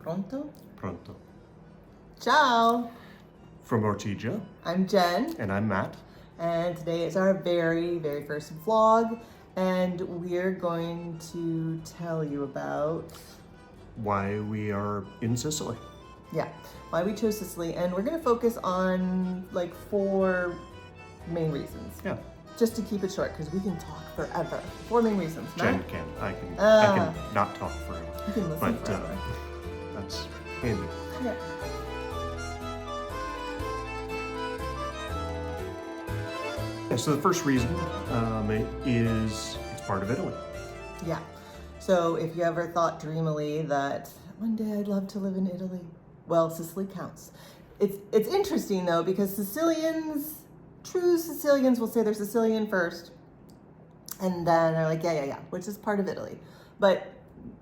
Pronto? Pronto. Ciao! From Ortigia. I'm Jen, And I'm Matt. and today is our very first vlog, and we're going to tell you about, Why we are in Sicily. why we chose Sicily, and we're going to focus on like 4 main reasons. Yeah. Just to keep it short, because we can talk forever. 4 main reasons. Jen Matt? can. I can not talk forever. You can listen But forever. that's handy. Yeah. Yeah, so the first reason is it's part of Italy. Yeah. So if you ever thought dreamily that one day I'd love to live in Italy, well, Sicily counts. It's interesting though, because true Sicilians will say they're Sicilian first, and then they're like, yeah, which is part of Italy. But,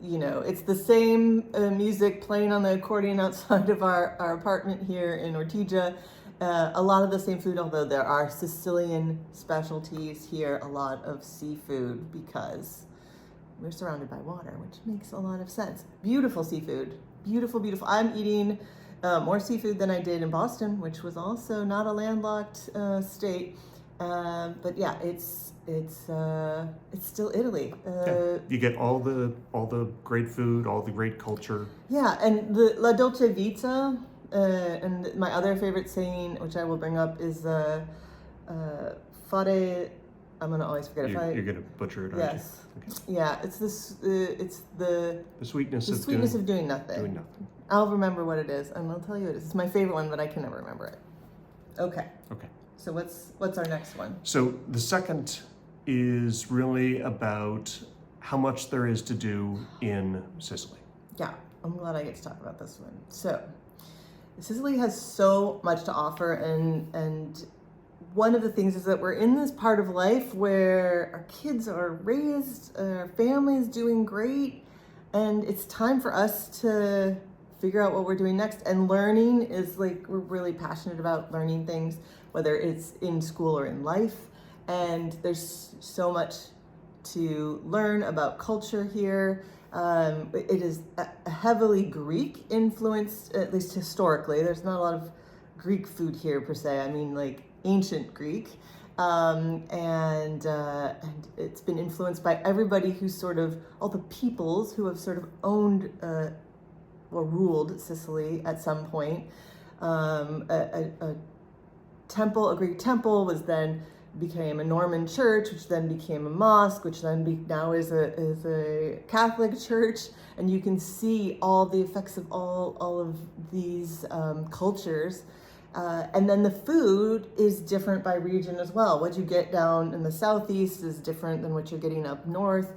you know, it's the same music playing on the accordion outside of our apartment here in Ortigia. A lot of the same food, although there are Sicilian specialties here, a lot of seafood, because we're surrounded by water, which makes a lot of sense. Beautiful seafood, beautiful. I'm eating more seafood than I did in Boston, which was also not a landlocked state. But yeah, it's still Italy. Yeah. You get all the great food, all the great culture. Yeah, and the La Dolce Vita, and my other favorite saying, which I will bring up, is fare. I'm gonna always forget it. You're gonna butcher it, aren't yes. you? Okay. Yeah, it's this. It's the sweetness of doing nothing. Doing nothing. I'll remember what it is, and I'll tell you it is. It's my favorite one, but I can never remember it. Okay. Okay. So what's our next one? So the second is really about how much there is to do in Sicily. Yeah, I'm glad I get to talk about this one. So Sicily has so much to offer, and one of the things is that we're in this part of life where our kids are raised, our family's doing great, and it's time for us to figure out what we're doing next. And learning is like, we're really passionate about learning things, whether it's in school or in life. And there's so much to learn about culture here. It is a heavily Greek influenced, at least historically. There's not a lot of Greek food here per se. I mean, like ancient Greek. And it's been influenced by everybody who's sort of, all the peoples who have sort of owned or ruled Sicily at some point. A Greek temple became a Norman church, which then became a mosque, which then now is a Catholic church, and you can see all the effects of all of these cultures. And then the food is different by region as well. What you get down in the southeast is different than what you're getting up north.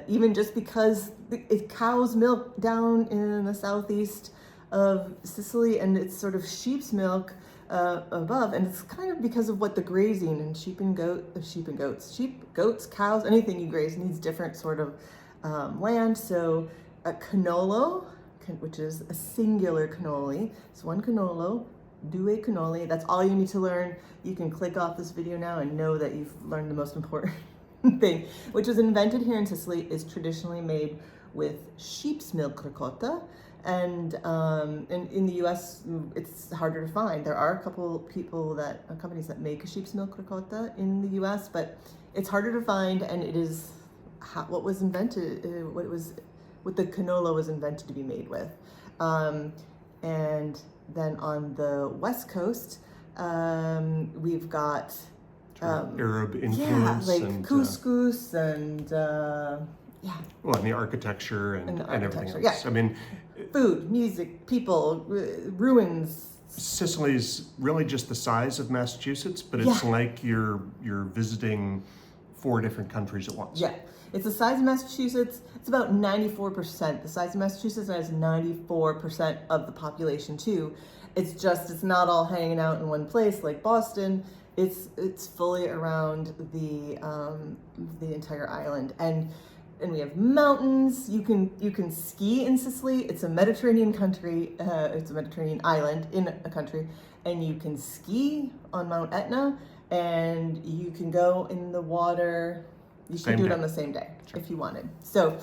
Even just because it cow's milk down in the southeast of Sicily, and it's sort of sheep's milk above, and it's kind of because of what the grazing and sheep, goats, cows, anything you graze needs different sort of land. So a cannolo, which is a singular cannoli, it's one cannolo, due cannoli. That's all you need to learn. You can click off this video now and know that you've learned the most important thing, which was invented here in Sicily, is traditionally made with sheep's milk ricotta. And in the U.S., it's harder to find. There are a couple companies that make a sheep's milk ricotta in the U.S., but it's harder to find, and it is what the canola was invented to be made with. And then on the West Coast, we've got Arab influence, like and couscous and well, and the architecture and everything else. Yeah. I mean, food, music, people, ruins. Sicily's really just the size of Massachusetts, but it's like you're visiting 4 different countries at once. Yeah, it's the size of Massachusetts. It's about 94% the size of Massachusetts, and it's 94% of the population too. It's not all hanging out in one place like Boston. It's fully around the entire island, and we have mountains. You can ski in Sicily. It's a Mediterranean country. It's a Mediterranean island in a country, and you can ski on Mount Etna, and you can go in the water You Same could do it day. on the same day Sure. if you wanted. So,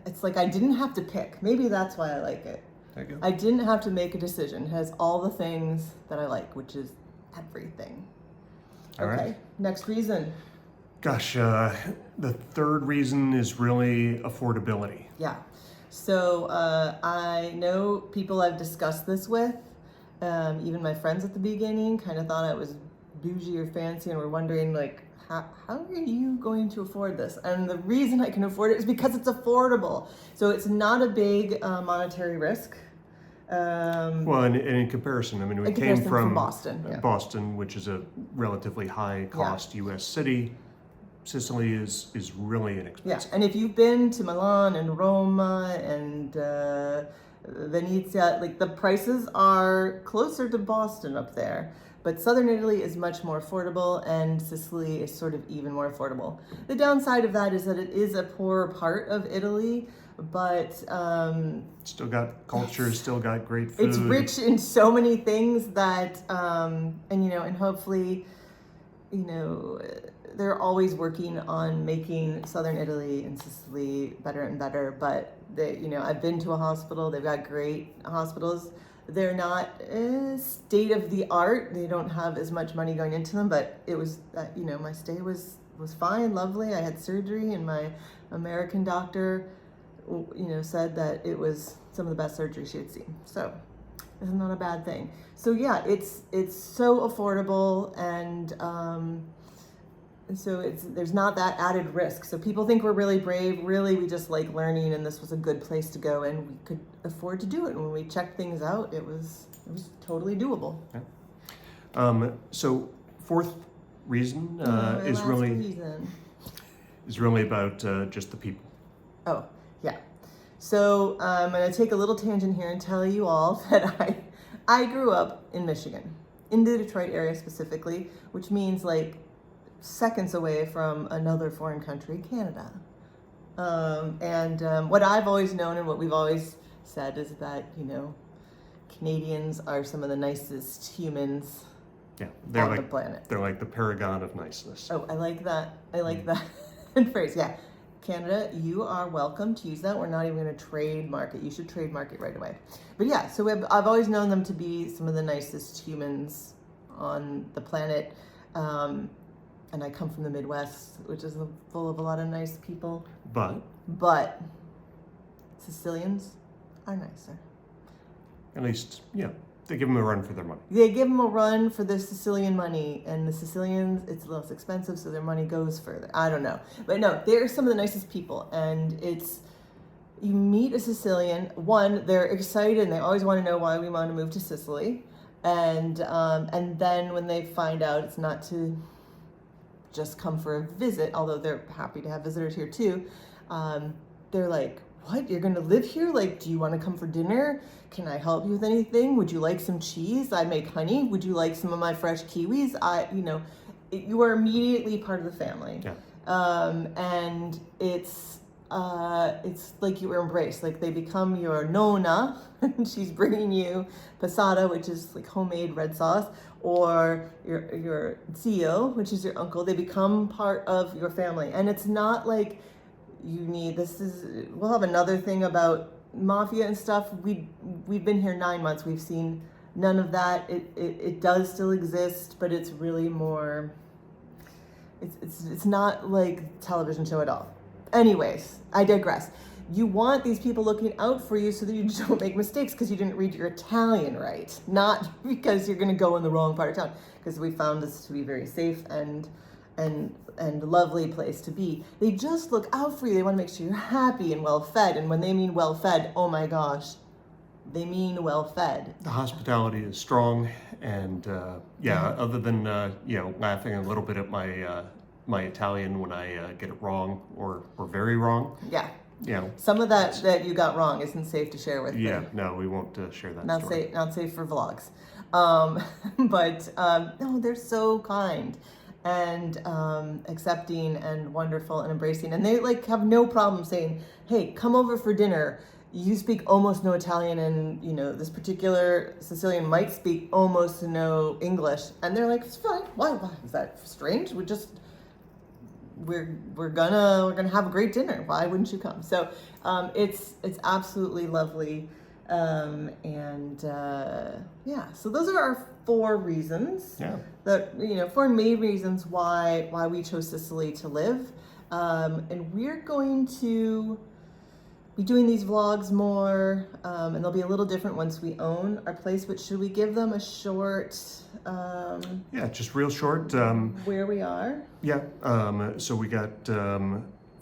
it's like I didn't have to pick. Maybe that's why I like it. There you go. I didn't have to make a decision. It has all the things that I like, which is everything. All Okay, right. next reason. Gosh, the third reason is really affordability. Yeah. So I know people I've discussed this with, even my friends at the beginning kind of thought I was bougie or fancy and were wondering like, how are you going to afford this? And the reason I can afford it is because it's affordable. So it's not a big monetary risk. Well, and in comparison, I mean, we In came comparison from Boston, yeah. Boston, which is a relatively high cost U.S. city. Sicily is really Yeah, inexpensive. and if you've been to Milan and Roma and Venezia, like the prices are closer to Boston up there. But southern Italy is much more affordable, and Sicily is sort of even more affordable. The downside of that is that it is a poorer part of Italy, but Still got culture, still got great food. it's rich in so many things that, and hopefully, they're always working on making southern Italy and Sicily better and better. But I've been to a hospital. They've got great hospitals. They're not state of the art. They don't have as much money going into them. But it was my stay was fine, lovely. I had surgery, and my American doctor, said that it was some of the best surgery she had seen. So it's not a bad thing. So yeah, it's so affordable, and so there's not that added risk. So people think we're really brave. Really, we just like learning, and this was a good place to go, and we could afford to do it. And when we checked things out, it was totally doable. Yeah. So fourth reason is Last really reason. about just the people. Oh, yeah. So I'm going to take a little tangent here and tell you all that I grew up in Michigan, in the Detroit area specifically, which means like seconds away from another foreign country, Canada. What I've always known and what we've always said is that, Canadians are some of the nicest humans Yeah, on the planet. they're like the paragon of niceness. Oh, I like that. I like that phrase. Yeah. Canada, you are welcome to use that. We're not even going to trademark it. You should trademark it right away. But yeah, so I've always known them to be some of the nicest humans on the planet. And I come from the Midwest, which is full of a lot of nice people. But Sicilians are nicer. At least, they give them a run for their money. They give them a run for the Sicilian money, and the Sicilians, it's less expensive, so their money goes further. I don't know. But no, they're some of the nicest people, and you meet a Sicilian, one, they're excited, and they always want to know why we want to move to Sicily, and then when they find out it's not to just come for a visit, although they're happy to have visitors here too, they're like, what, you're gonna live here? Like, do you want to come for dinner? Can I help you with anything? Would you like some cheese? I make honey. Would you like some of my fresh kiwis? You are immediately part of the family. Yeah. And it's like you were embraced. Like they become your nonna, and she's bringing you passata, which is like homemade red sauce, or your zio, which is your uncle. They become part of your family, and it's not like we'll have another thing about mafia and stuff. We've been here 9 months. We've seen none of that. It does still exist, but it's really more, it's not like television show at all. Anyways, I digress. You want these people looking out for you so that you don't make mistakes because you didn't read your Italian right, not because you're going to go in the wrong part of town, because we found this to be very safe and lovely place to be. They just look out for you. They want to make sure you're happy and well fed. And when they mean well fed, oh my gosh, they mean well fed. The hospitality is strong, and other than laughing a little bit at my Italian when I get it wrong or very wrong. Yeah. Yeah. Some of that you got wrong isn't safe to share with. Yeah. No, we won't share that. Not story. safe. Not safe for vlogs. No, they're so kind and accepting and wonderful and embracing, and they like have no problem saying, "Hey, come over for dinner. You speak almost no Italian, and this particular Sicilian might speak almost no English," and they're like, "It's fine. Why? Is that strange? we're gonna have a great dinner. Why wouldn't you come? So it's absolutely lovely. Yeah, so those are our 4 reasons. Yeah. That 4 main reasons why we chose Sicily to live. And we're going to be doing these vlogs more, and they'll be a little different once we own our place. But should we give them a short? Yeah, just real short. Where we are. Yeah. So we got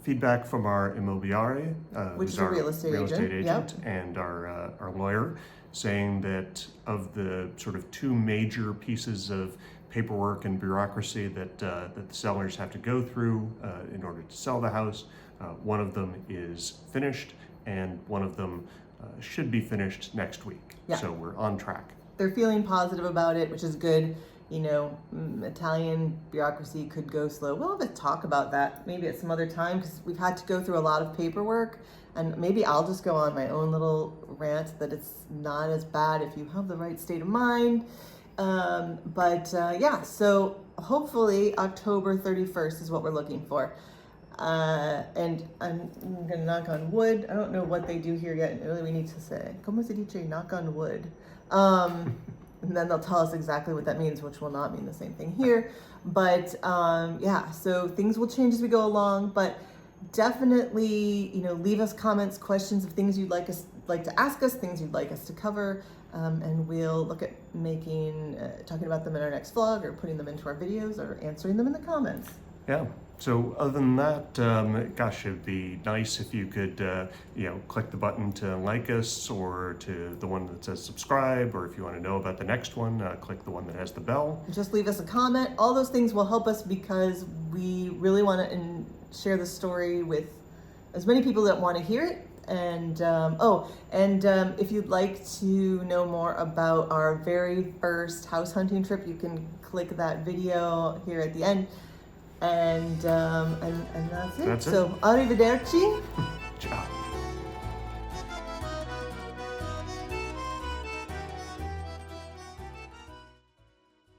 feedback from our immobiliare, Which who's is a our real estate agent. Yep. and our lawyer, saying that of the sort of 2 major pieces of paperwork and bureaucracy that the sellers have to go through in order to sell the house, one of them is finished, and one of them should be finished next week. Yeah. So we're on track. They're feeling positive about it, which is good. Italian bureaucracy could go slow. We'll have to talk about that maybe at some other time, because we've had to go through a lot of paperwork, and maybe I'll just go on my own little rant that it's not as bad if you have the right state of mind. Yeah, so hopefully October 31st is what we're looking for. And I'm gonna knock on wood. I don't know what they do here yet. Really, we need to say, "Como se dice knock on wood?" And then they'll tell us exactly what that means, which will not mean the same thing here. But yeah, so things will change as we go along. But definitely, leave us comments, questions of things you'd like to ask us, things you'd like us to cover, and we'll look at talking about them in our next vlog, or putting them into our videos, or answering them in the comments. Yeah. So other than that, gosh, it'd be nice if you could, click the button to like us, or to the one that says subscribe, or if you want to know about the next one, click the one that has the bell. Just leave us a comment. All those things will help us, because we really want to share the story with as many people that want to hear it. And if you'd like to know more about our very first house hunting trip, you can click that video here at the end. And that's it. That's it. So, arrivederci. Ciao.